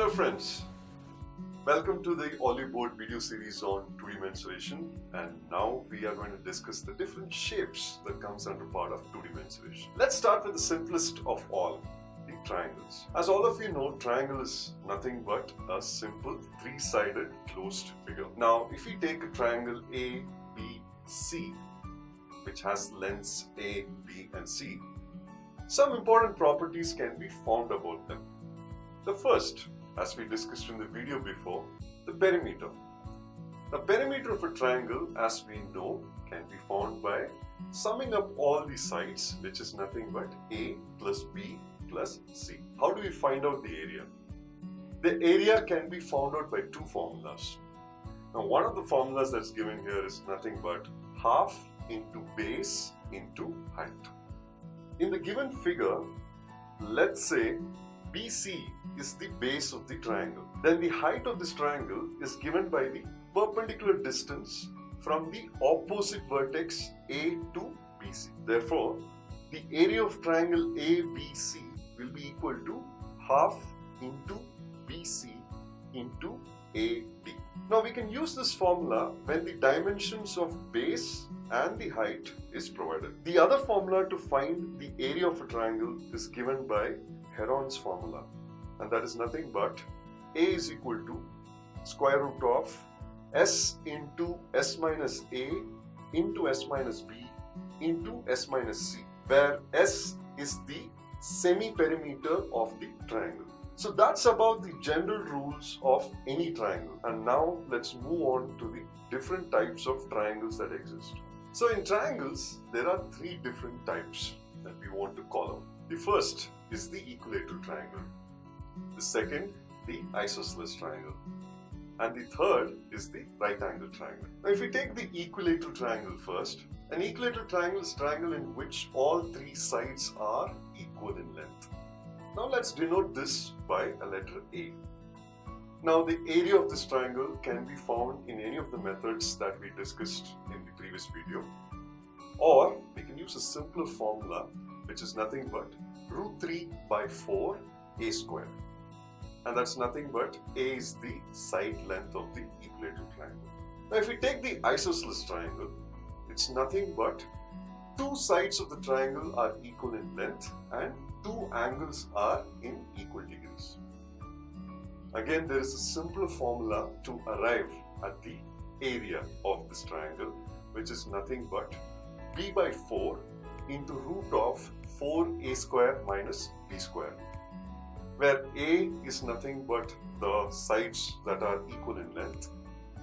Hello friends, welcome to the Oliveboard video series on 2D mensuration, and now we are going to discuss the different shapes that comes under part of 2D mensuration. Let's start with the simplest of all, the triangles. As all of you know, triangle is nothing but a simple three-sided closed figure. Now if we take a triangle A, B, C, which has lengths A, B and C, some important properties can be found about them. The first, as we discussed in the video before, the perimeter. The perimeter of a triangle, as we know, can be found by summing up all the sides, which is nothing but A plus B plus C. How do we find out the area? The area can be found out by two formulas. Now, one of the formulas that's given here is nothing but half into base into height. In the given figure, let's say BC is the base of the triangle. Then the height of this triangle is given by the perpendicular distance from the opposite vertex A to BC. Therefore, the area of triangle ABC will be equal to half into BC into AB. Now we can use this formula when the dimensions of base and the height is provided. The other formula to find the area of a triangle is given by Heron's formula, and that is nothing but A is equal to square root of S into S minus A into S minus B into S minus C, where S is the semi-perimeter of the triangle. So that's about the general rules of any triangle, and now let's move on to the different types of triangles that exist. So in triangles, there are three different types that we want to call out. The first is the equilateral triangle. The second, the isosceles triangle. And the third is the right angle triangle. Now if we take the equilateral triangle first, an equilateral triangle is a triangle in which all three sides are equal in length. Now let's denote this by a letter A. Now the area of this triangle can be found in any of the methods that we discussed in the previous video, or we can use a simpler formula, which is nothing but root 3 by 4 A square, and that's nothing but A is the side length of the equilateral triangle. Now if we take the isosceles triangle, it's nothing but two sides of the triangle are equal in length and two angles are in equal degrees. Again, there is a simpler formula to arrive at the area of this triangle, which is nothing but B by 4 into root of 4A square minus B square, where A is nothing but the sides that are equal in length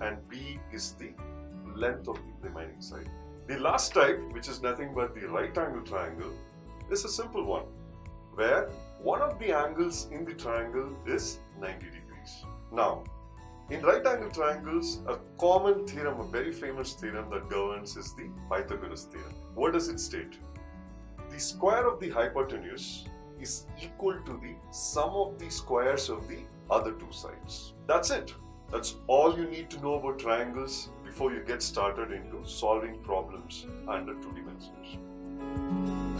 and B is the length of the remaining side. The last type, which is nothing but the right angle triangle, is a simple one, where one of the angles in the triangle is 90 degrees. Now, in right angle triangles, a common theorem, a very famous theorem that governs is the Pythagoras theorem. What does it state? The square of the hypotenuse is equal to the sum of the squares of the other two sides. That's it. That's all you need to know about triangles before you get started into solving problems under 2D mensuration.